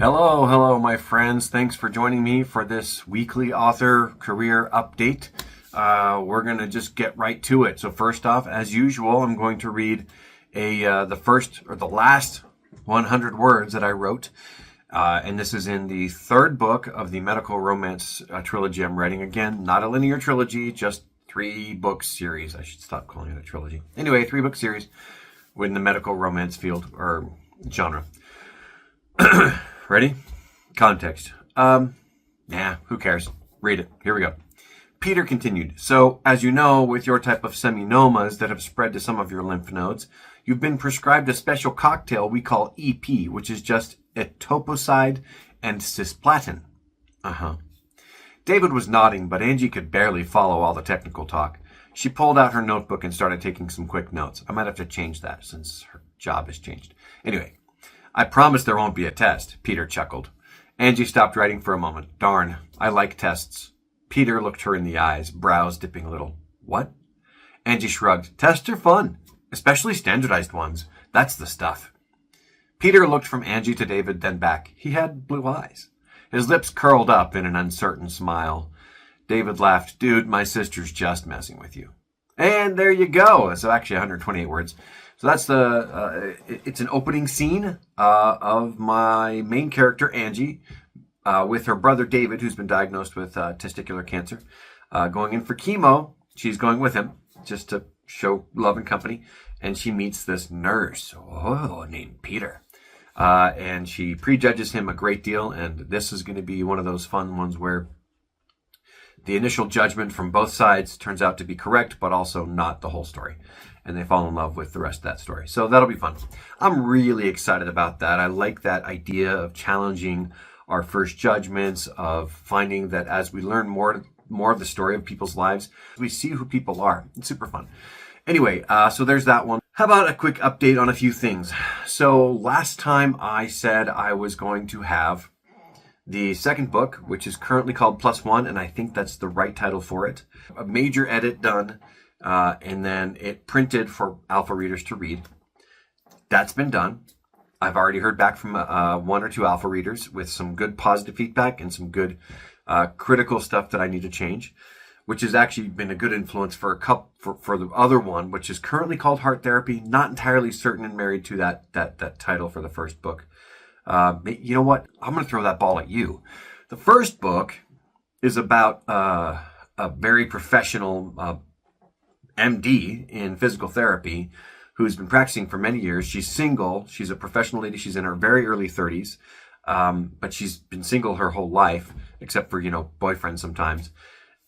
Hello, my friends. Thanks for joining me for this weekly author career update. We're going to just get right to it. So first off, as usual, I'm going to read the first or the last 100 words that I wrote. And this is in the third book of the medical romance trilogy I'm writing. Again, not a linear trilogy, just 3-book series. I should stop calling it a trilogy. Anyway, 3-book series in the medical romance field or genre. Ready? Context. Who cares? Read it. Here we go. Peter continued. So, as you know, with your type of seminomas that have spread to some of your lymph nodes, you've been prescribed a special cocktail we call EP, which is just etoposide and cisplatin. David was nodding, but Angie could barely follow all the technical talk. She pulled out her notebook and started taking some quick notes. I might have to change that since her job has changed. Anyway, I promise there won't be a test, Peter chuckled. Angie stopped writing for a moment. Darn, I like tests. Peter looked her in the eyes, brows dipping a little. What? Angie shrugged. Tests are fun, especially standardized ones. That's the stuff. Peter looked from Angie to David, then back. He had blue eyes. His lips curled up in an uncertain smile. David laughed. Dude, my sister's just messing with you. And there you go. So actually 128 words. So that's it's an opening scene of my main character, Angie, with her brother, David, who's been diagnosed with testicular cancer, going in for chemo. She's going with him just to show love and company. And she meets this nurse, named Peter. And she prejudges him a great deal. And this is going to be one of those fun ones where the initial judgment from both sides turns out to be correct, but also not the whole story. And they fall in love with the rest of that story. So that'll be fun. I'm really excited about that. I like that idea of challenging our first judgments, of finding that as we learn more of the story of people's lives, we see who people are. It's super fun. Anyway, so there's that one. How about a quick update on a few things? So last time I said I was going to have the second book, which is currently called Plus One, and I think that's the right title for it. A major edit done, and then it printed for alpha readers to read. That's been done. I've already heard back from 1 or 2 alpha readers with some good positive feedback and some good critical stuff that I need to change, which has actually been a good influence for the other one, which is currently called Heart Therapy. Not entirely certain and married to that title for the first book. You know what? I'm going to throw that ball at you. The first book is about a very professional MD in physical therapy who's been practicing for many years. She's single. She's a professional lady. She's in her very early 30s, but she's been single her whole life, except for, boyfriends sometimes.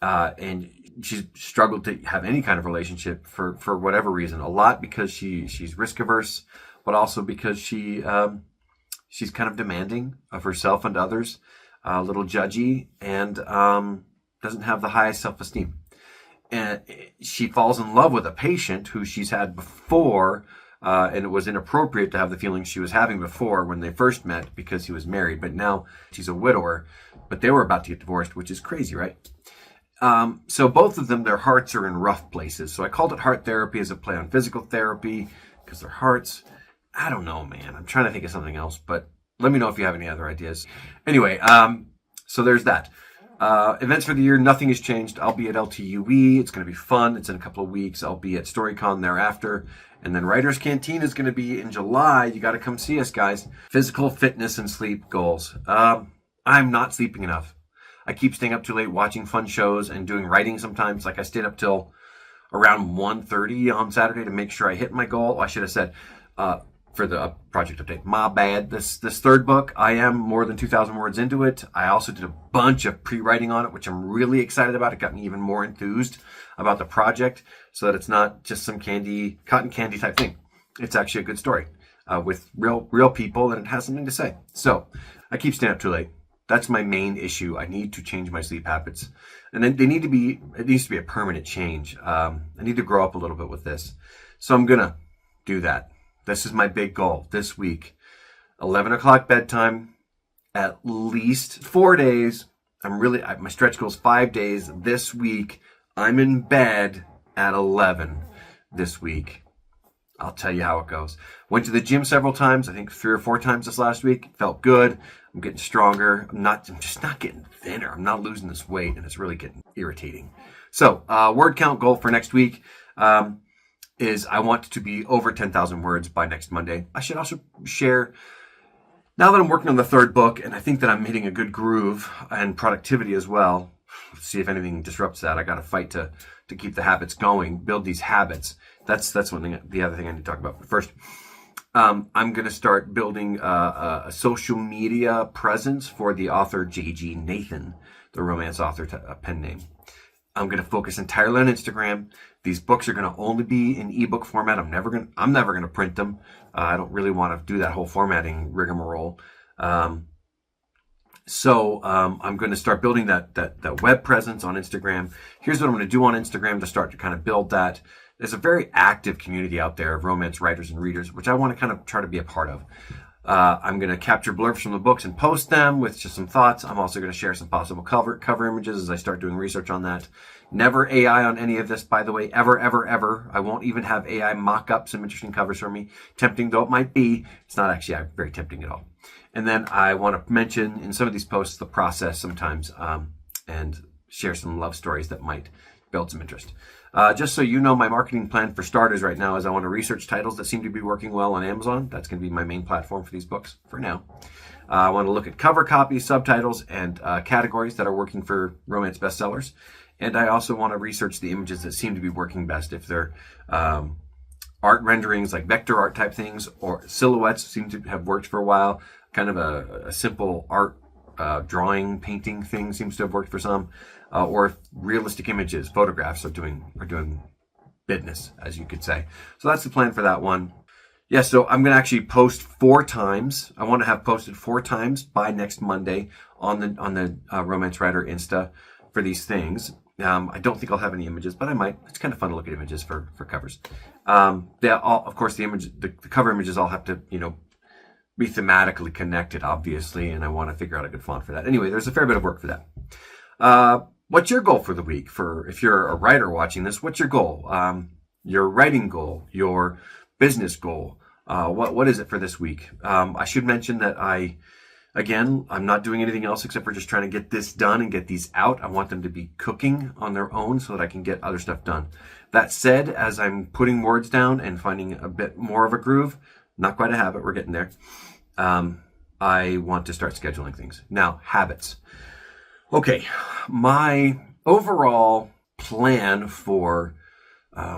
And she's struggled to have any kind of relationship for whatever reason. A lot because she's risk averse, but also because she's kind of demanding of herself and others, a little judgy, and doesn't have the highest self-esteem. And she falls in love with a patient who she's had before, and it was inappropriate to have the feelings she was having before when they first met because he was married. But now she's a widower, but they were about to get divorced, which is crazy, right? So both of them, their hearts are in rough places. So I called it Heart Therapy as a play on physical therapy because their hearts... I don't know, man. I'm trying to think of something else, but let me know if you have any other ideas. Anyway, so there's that. Events for the year, nothing has changed. I'll be at LTUE. It's going to be fun. It's in a couple of weeks. I'll be at StoryCon thereafter. And then Writers Canteen is going to be in July. You got to come see us, guys. Physical fitness and sleep goals. I'm not sleeping enough. I keep staying up too late watching fun shows and doing writing sometimes. Like I stayed up till around 1:30 on Saturday to make sure I hit my goal. I should have said... for the project update. My bad. This third book, I am more than 2,000 words into it. I also did a bunch of pre-writing on it, which I'm really excited about. It got me even more enthused about the project so that it's not just some cotton candy type thing. It's actually a good story with real people, and it has something to say. So I keep staying up too late. That's my main issue. I need to change my sleep habits. And then it needs to be a permanent change. I need to grow up a little bit with this. So I'm going to do that. This is my big goal this week. 11 o'clock bedtime, at least 4 days. My stretch goal is 5 days. This week, I'm in bed at 11 this week. I'll tell you how it goes. Went to the gym several times, I think 3 or 4 times this last week. Felt good. I'm getting stronger. I'm just not getting thinner. I'm not losing this weight, and it's really getting irritating. So, word count goal for next week is I want to be over 10,000 words by next Monday. I should also share, now that I'm working on the third book, and I think that I'm hitting a good groove and productivity as well. See if anything disrupts that. I got to fight to keep the habits going, build these habits. That's one thing. The other thing I need to talk about. But first, I'm going to start building a social media presence for the author J.G. Nathan, the romance author, a pen name. I'm going to focus entirely on Instagram. These books are going to only be in ebook format. I'm never going to print them. I don't really want to do that whole formatting rigmarole. So I'm going to start building that web presence on Instagram. Here's what I'm going to do on Instagram to start to kind of build that. There's a very active community out there of romance writers and readers, which I want to kind of try to be a part of. I'm going to capture blurbs from the books and post them with just some thoughts. I'm also going to share some possible cover images as I start doing research on that. Never AI on any of this, by the way, ever, ever, ever. I won't even have AI mock up some interesting covers for me. Tempting though it might be, it's not actually very tempting at all. And then I want to mention in some of these posts the process sometimes and share some love stories that might build some interest. Just so you know, my marketing plan for starters right now is I want to research titles that seem to be working well on Amazon. That's going to be my main platform for these books for now. I want to look at cover copies, subtitles, and categories that are working for romance bestsellers. And I also want to research the images that seem to be working best. If they're art renderings, like vector art type things, or silhouettes seem to have worked for a while. Kind of a simple art drawing, painting thing seems to have worked for some. Or realistic images, photographs are doing business, as you could say. So that's the plan for that one. Yeah, so I'm going to actually post 4 times. I want to have posted 4 times by next Monday on the Romance Writer Insta for these things. I don't think I'll have any images, but I might. It's kind of fun to look at images for covers. Of course, the cover images all have to, be thematically connected, obviously, and I want to figure out a good font for that. Anyway, there's a fair bit of work for that. What's your goal for the week? If you're a writer watching this, what's your goal? Your writing goal, your business goal. What is it for this week? I should mention that I'm not doing anything else except for just trying to get this done and get these out. I want them to be cooking on their own so that I can get other stuff done. That said, as I'm putting words down and finding a bit more of a groove, not quite a habit, we're getting there. I want to start scheduling things. Now, habits. Okay, my overall plan for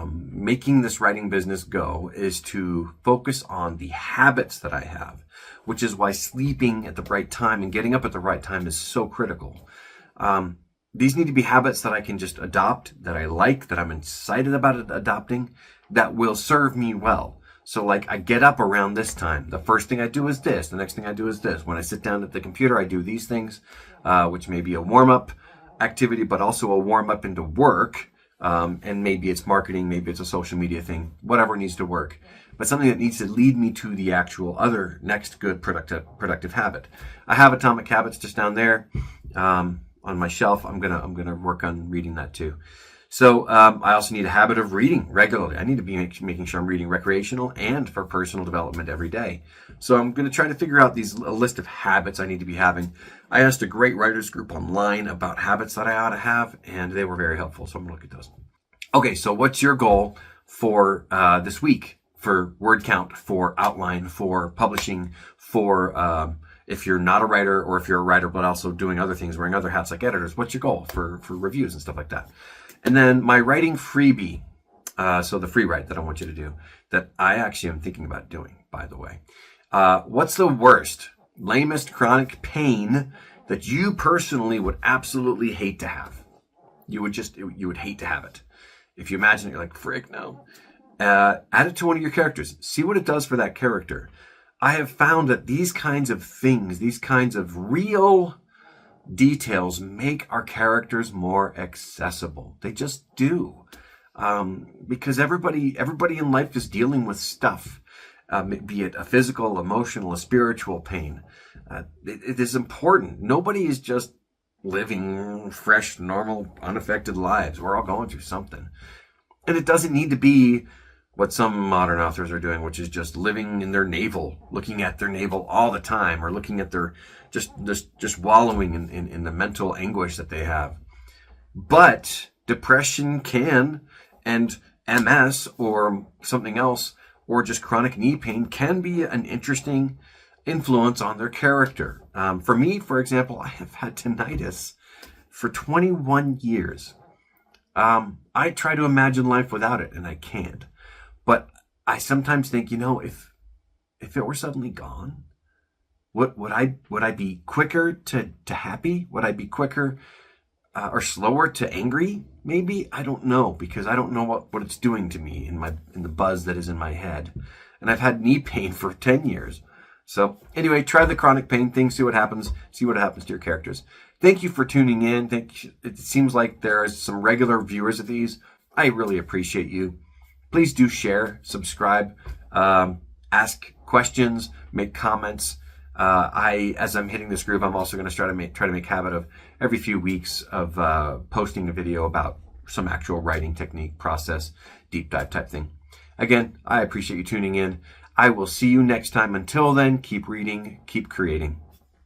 making this writing business go is to focus on the habits that I have, which is why sleeping at the right time and getting up at the right time is so critical. These need to be habits that I can just adopt, that I like, that I'm excited about adopting, that will serve me well. So like I get up around this time. The first thing I do is this. The next thing I do is this. When I sit down at the computer, I do these things, which may be a warm-up activity, but also a warm-up into work. And maybe it's marketing, maybe it's a social media thing, whatever needs to work. But something that needs to lead me to the actual other next good productive habit. I have Atomic Habits just down there on my shelf. I'm gonna work on reading that too. So I also need a habit of reading regularly. I need to be making sure I'm reading recreational and for personal development every day. So I'm going to try to figure out a list of habits I need to be having. I asked a great writers group online about habits that I ought to have, and they were very helpful. So I'm going to look at those. Okay, so what's your goal for this week? For word count, for outline, for publishing, for if you're not a writer, or if you're a writer but also doing other things, wearing other hats like editors, what's your goal for reviews and stuff like that? And then my writing freebie, so the free write that I want you to do, that I actually am thinking about doing, by the way. What's the worst, lamest chronic pain that you personally would absolutely hate to have? You would hate to have it. If you imagine it, you're like, frick, no. Add it to one of your characters. See what it does for that character. I have found that these kinds of things, these kinds of real details make our characters more accessible. They just do. Because everybody in life is dealing with stuff, be it a physical, emotional, a spiritual pain. It is important. Nobody is just living fresh, normal, unaffected lives. We're all going through something. And it doesn't need to be what some modern authors are doing, which is just living in their navel, looking at their navel all the time, or looking at their just wallowing in the mental anguish that they have. But depression can, and MS or something else, or just chronic knee pain can be an interesting influence on their character. For me, for example, I have had tinnitus for 21 years. I try to imagine life without it, and I can't. But I sometimes think, if it were suddenly gone, would I be quicker to happy? Would I be quicker or slower to angry? Maybe. I don't know, because I don't know what it's doing to me in the buzz that is in my head. And I've had knee pain for 10 years. So anyway, try the chronic pain thing, see what happens to your characters. Thank you for tuning in. It seems like there are some regular viewers of these. I really appreciate you. Please do share, subscribe, ask questions, make comments. As I'm hitting this groove, I'm also going to try to make habit of every few weeks of posting a video about some actual writing technique, process, deep dive type thing. Again, I appreciate you tuning in. I will see you next time. Until then, keep reading, keep creating.